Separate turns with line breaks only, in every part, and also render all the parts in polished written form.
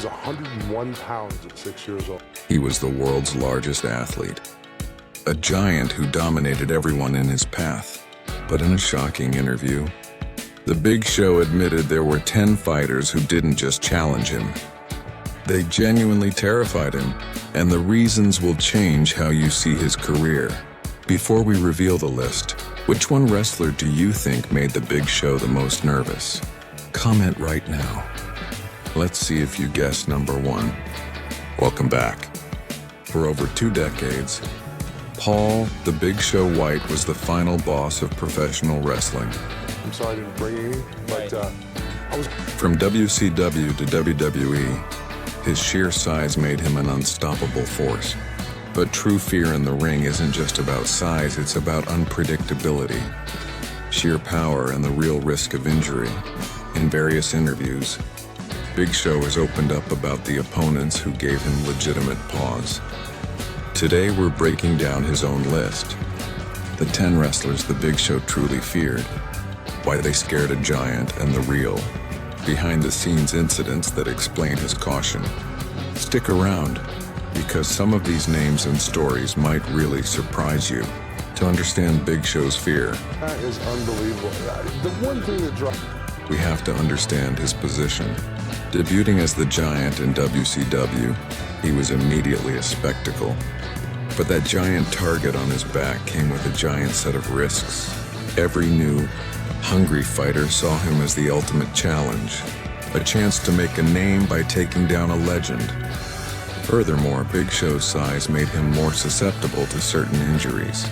was 101 pounds at 6 years old.
He was the world's largest athlete, a giant who dominated everyone in his path. But in a shocking interview, The Big Show admitted there were 10 fighters who didn't just challenge him. They genuinely terrified him, and the reasons will change how you see his career. Before we reveal the list, which one wrestler do you think made The Big Show the most nervous? Comment right now. Let's see if you guessed number one. Welcome back. For over 2 decades, Paul "The Big Show" Wight was the final boss of professional wrestling.
I'm sorry I didn't bring you, but I was...
From WCW to WWE, his sheer size made him an unstoppable force. But true fear in the ring isn't just about size, it's about unpredictability, sheer power, and the real risk of injury. In various interviews, Big Show has opened up about the opponents who gave him legitimate pause. Today we're breaking down his own list. The 10 wrestlers The Big Show truly feared, why they scared a giant, and the real, behind-the-scenes incidents that explain his caution. Stick around, because some of these names and stories might really surprise you. To understand Big Show's fear,
That is unbelievable. The one thing that drives...
we have to understand his position. Debuting as the Giant in WCW, he was immediately a spectacle. But that giant target on his back came with a giant set of risks. Every new, hungry fighter saw him as the ultimate challenge, a chance to make a name by taking down a legend. Furthermore, Big Show's size made him more susceptible to certain injuries,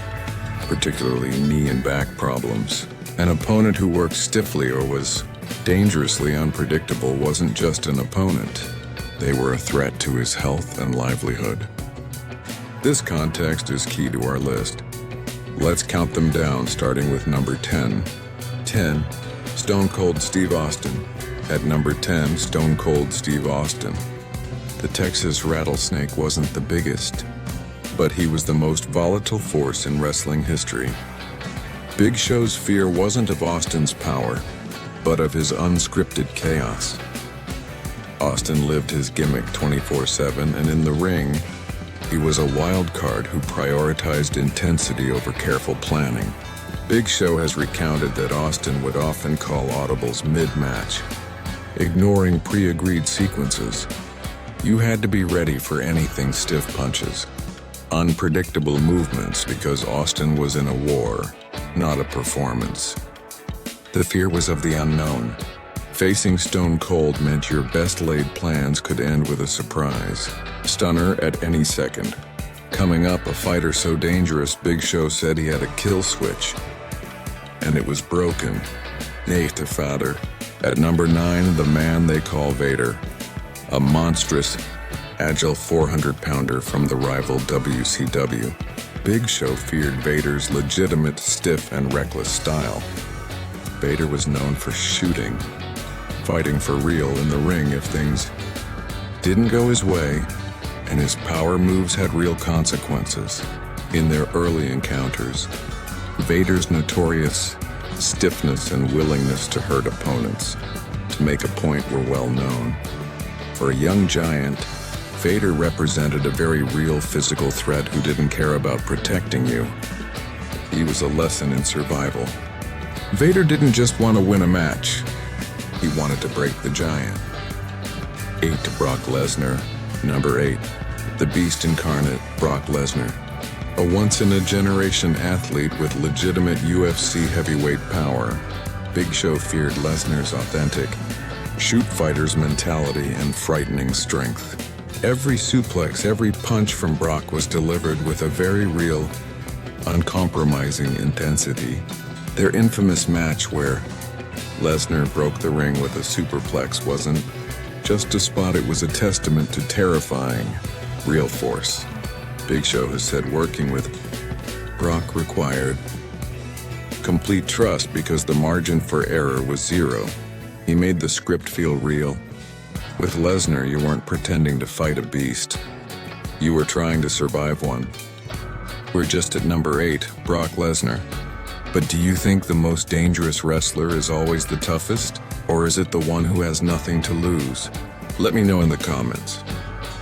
particularly knee and back problems. An opponent who worked stiffly or was dangerously unpredictable wasn't just an opponent. They were a threat to his health and livelihood. This context is key to our list. Let's count them down, starting with number 10. 10. Stone Cold Steve Austin. At number 10, Stone Cold Steve Austin. The Texas Rattlesnake wasn't the biggest, but he was the most volatile force in wrestling history. Big Show's fear wasn't of Austin's power, but of his unscripted chaos. Austin lived his gimmick 24/7, and in the ring, he was a wild card who prioritized intensity over careful planning. Big Show has recounted that Austin would often call audibles mid-match, ignoring pre-agreed sequences. You had to be ready for anything: stiff punches, unpredictable movements, because Austin was in a war, not a performance. The fear was of the unknown. Facing Stone Cold meant your best-laid plans could end with a surprise stunner at any second. Coming up, a fighter so dangerous, Big Show said he had a kill switch, and it was broken. Echte Vader. At number 9, the man they call Vader. A monstrous, agile 400-pounder from the rival WCW. Big Show feared Vader's legitimate, stiff, and reckless style. Vader was known for shooting, fighting for real in the ring if things didn't go his way, and his power moves had real consequences. In their early encounters, Vader's notorious stiffness and willingness to hurt opponents to make a point were well known. For a young giant, Vader represented a very real physical threat who didn't care about protecting you. He was a lesson in survival. Vader didn't just want to win a match. He wanted to break the giant. 8. Brock Lesnar. Number 8. The Beast Incarnate, Brock Lesnar. A once-in-a-generation athlete with legitimate UFC heavyweight power, Big Show feared Lesnar's authentic shoot fighter's mentality and frightening strength. Every suplex, every punch from Brock was delivered with a very real, uncompromising intensity. Their infamous match where Lesnar broke the ring with a superplex wasn't just a spot, it was a testament to terrifying, real force. Big Show has said working with Brock required complete trust because the margin for error was zero. He made the script feel real. With Lesnar, you weren't pretending to fight a beast. You were trying to survive one. We're just at number 8, Brock Lesnar. But do you think the most dangerous wrestler is always the toughest? Or is it the one who has nothing to lose? Let me know in the comments.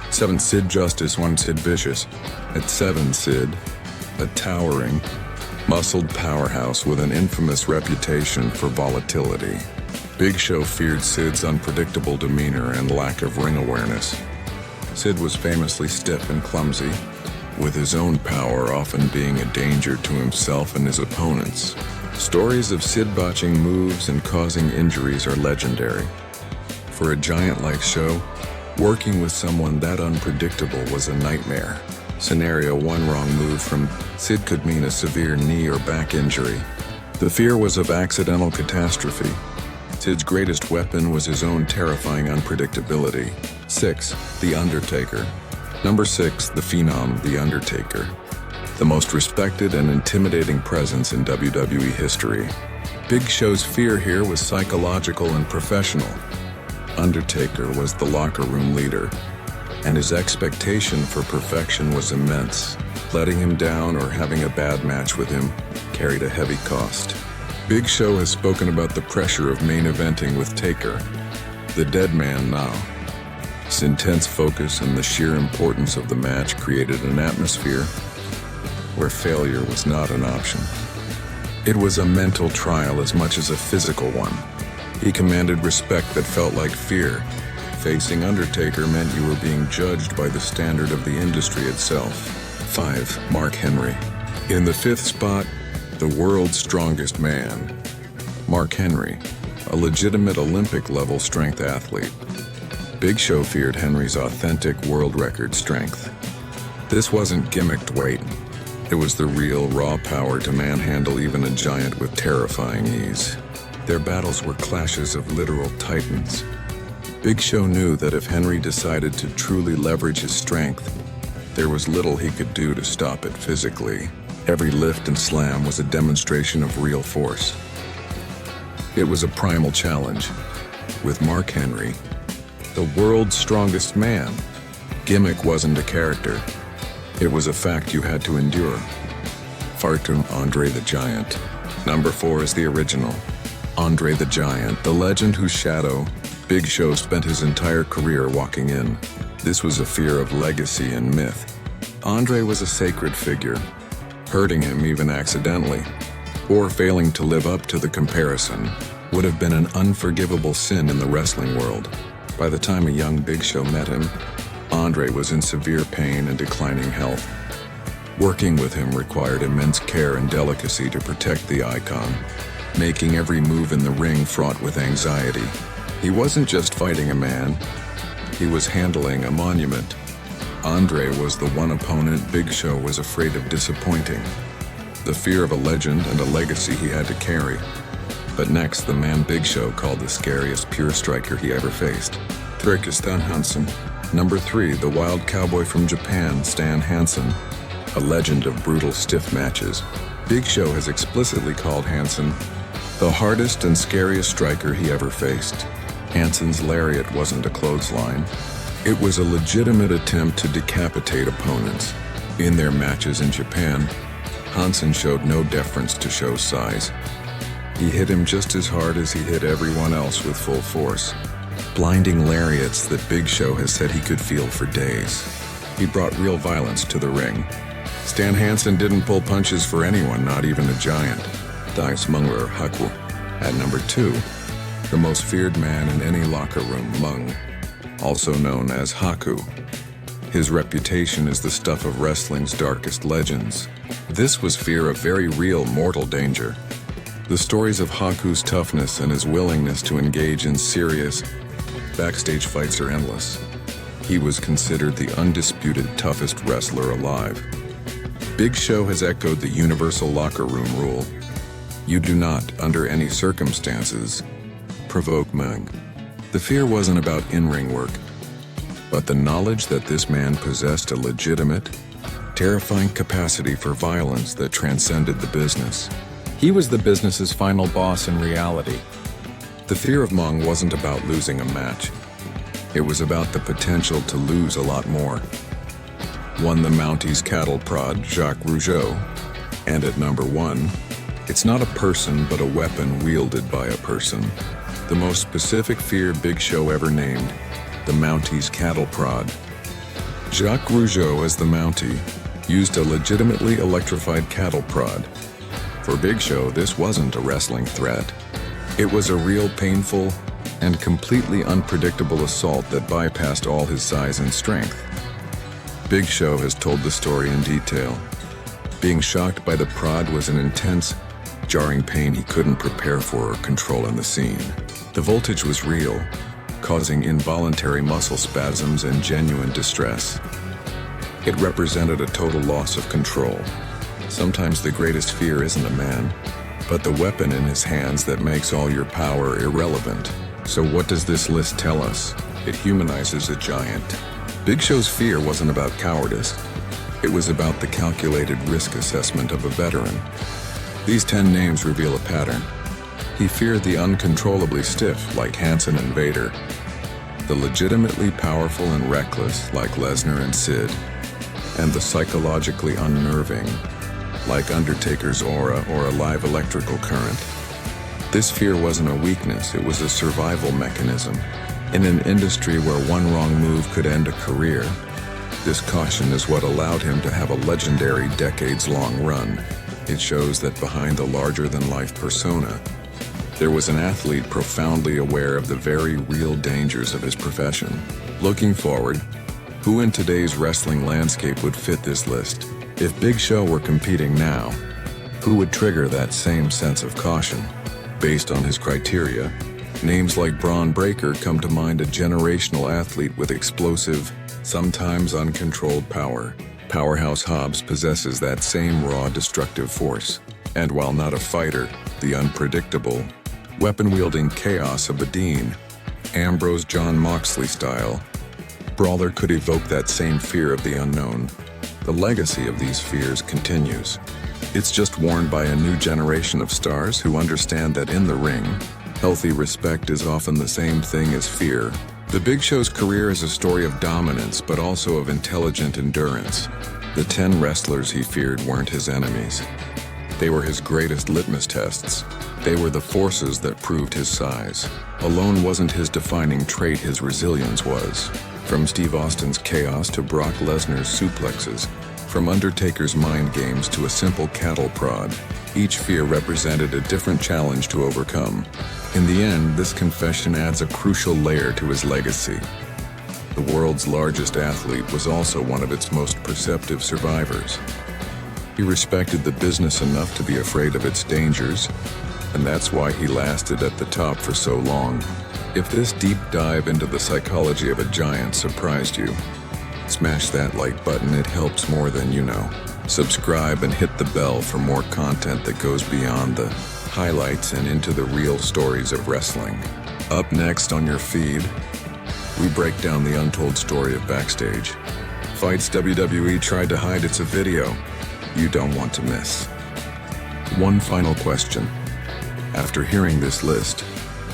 7. Sid Justice 1. Sid Vicious. At 7, Sid, a towering, muscled powerhouse with an infamous reputation for volatility. Big Show feared Sid's unpredictable demeanor and lack of ring awareness. Sid was famously stiff and clumsy, with his own power often being a danger to himself and his opponents. Stories of Sid botching moves and causing injuries are legendary. For a giant like Show, working with someone that unpredictable was a nightmare. Scenario: one wrong move from Sid could mean a severe knee or back injury. The fear was of accidental catastrophe. Sid's greatest weapon was his own terrifying unpredictability. 6. The Undertaker. Number 6, the Phenom, The Undertaker. The most respected and intimidating presence in WWE history. Big Show's fear here was psychological and professional. Undertaker was the locker room leader, and his expectation for perfection was immense. Letting him down or having a bad match with him carried a heavy cost. Big Show has spoken about the pressure of main eventing with Taker, the dead man now. His intense focus and the sheer importance of the match created an atmosphere where failure was not an option. It was a mental trial as much as a physical one. He commanded respect that felt like fear. Facing Undertaker meant you were being judged by the standard of the industry itself. 5. Mark Henry. In the 5th spot, the world's strongest man. Mark Henry, a legitimate Olympic-level strength athlete. Big Show feared Henry's authentic world record strength. This wasn't gimmicked weight. It was the real, raw power to manhandle even a giant with terrifying ease. Their battles were clashes of literal titans. Big Show knew that if Henry decided to truly leverage his strength, there was little he could do to stop it physically. Every lift and slam was a demonstration of real force. It was a primal challenge. With Mark Henry, the world's strongest man, gimmick wasn't a character. It was a fact you had to endure. Fartum Andre the Giant. Number 4 is the original. Andre the Giant, the legend whose shadow Big Show spent his entire career walking in. This was a fear of legacy and myth. Andre was a sacred figure. Hurting him even accidentally, or failing to live up to the comparison, would have been an unforgivable sin in the wrestling world. By the time a young Big Show met him, Andre was in severe pain and declining health. Working with him required immense care and delicacy to protect the icon, making every move in the ring fraught with anxiety. He wasn't just fighting a man, he was handling a monument. Andre was the one opponent Big Show was afraid of disappointing. The fear of a legend and a legacy he had to carry. But next, the man Big Show called the scariest pure striker he ever faced. Stan Hansen. Number 3, the wild cowboy from Japan, Stan Hansen. A legend of brutal, stiff matches. Big Show has explicitly called Hansen the hardest and scariest striker he ever faced. Hansen's lariat wasn't a clothesline. It was a legitimate attempt to decapitate opponents. In their matches in Japan, Hansen showed no deference to Show's size. He hit him just as hard as he hit everyone else with full force. Blinding lariats that Big Show has said he could feel for days. He brought real violence to the ring. Stan Hansen didn't pull punches for anyone, not even a giant. Dice Mungler Haku. At number 2, the most feared man in any locker room, Mung, also known as Haku. His reputation is the stuff of wrestling's darkest legends. This was fear of very real mortal danger. The stories of Haku's toughness and his willingness to engage in serious backstage fights are endless. He was considered the undisputed toughest wrestler alive. Big Show has echoed the universal locker room rule. You do not, under any circumstances, provoke Mung. The fear wasn't about in-ring work, but the knowledge that this man possessed a legitimate, terrifying capacity for violence that transcended the business. He was the business's final boss in reality. The fear of Mung wasn't about losing a match. It was about the potential to lose a lot more. Won the Mounty's cattle prod, Jacques Rougeau. And at number 1, it's not a person but a weapon wielded by a person. The most specific fear Big Show ever named. the Mounty's cattle prod. Jacques Rougeau as the Mounty used a legitimately electrified cattle prod. For Big Show, this wasn't a wrestling threat. It was a real painful and completely unpredictable assault that bypassed all his size and strength. Big Show has told the story in detail. Being shocked by the prod was an intense, jarring pain he couldn't prepare for or control in the scene. The voltage was real, causing involuntary muscle spasms and genuine distress. It represented a total loss of control. Sometimes the greatest fear isn't a man, but the weapon in his hands that makes all your power irrelevant. So what does this list tell us? It humanizes a giant. Big Show's fear wasn't about cowardice. It was about the calculated risk assessment of a veteran. These 10 names reveal a pattern. He feared the uncontrollably stiff, like Hansen and Vader, the legitimately powerful and reckless, like Lesnar and Sid, and the psychologically unnerving, like Undertaker's aura or a live electrical current. This fear wasn't a weakness, it was a survival mechanism. In an industry where one wrong move could end a career, this caution is what allowed him to have a legendary decades-long run. It shows that behind the larger-than-life persona, there was an athlete profoundly aware of the very real dangers of his profession. Looking forward, who in today's wrestling landscape would fit this list? If Big Show were competing now, who would trigger that same sense of caution? Based on his criteria, names like Braun Breaker come to mind, a generational athlete with explosive, sometimes uncontrolled power. Powerhouse Hobbs possesses that same raw, destructive force. And while not a fighter, the unpredictable, weapon-wielding chaos of Badine, Ambrose John Moxley style, brawler could evoke that same fear of the unknown. The legacy of these fears continues. It's just worn by a new generation of stars who understand that in the ring, healthy respect is often the same thing as fear. The Big Show's career is a story of dominance, but also of intelligent endurance. The 10 wrestlers he feared weren't his enemies. They were his greatest litmus tests. They were the forces that proved his size. Alone wasn't his defining trait, his resilience was. From Steve Austin's chaos to Brock Lesnar's suplexes, from Undertaker's mind games to a simple cattle prod, each fear represented a different challenge to overcome. In the end, this confession adds a crucial layer to his legacy. The world's largest athlete was also one of its most perceptive survivors. He respected the business enough to be afraid of its dangers, and that's why he lasted at the top for so long. If this deep dive into the psychology of a giant surprised you, smash that like button, it helps more than you know. Subscribe and hit the bell for more content that goes beyond the highlights and into the real stories of wrestling. Up next on your feed, we break down the untold story of Backstage. Fights WWE tried to hide. It's a video you don't want to miss. One final question. After hearing this list,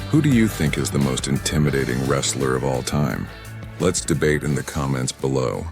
who do you think is the most intimidating wrestler of all time? Let's debate in the comments below.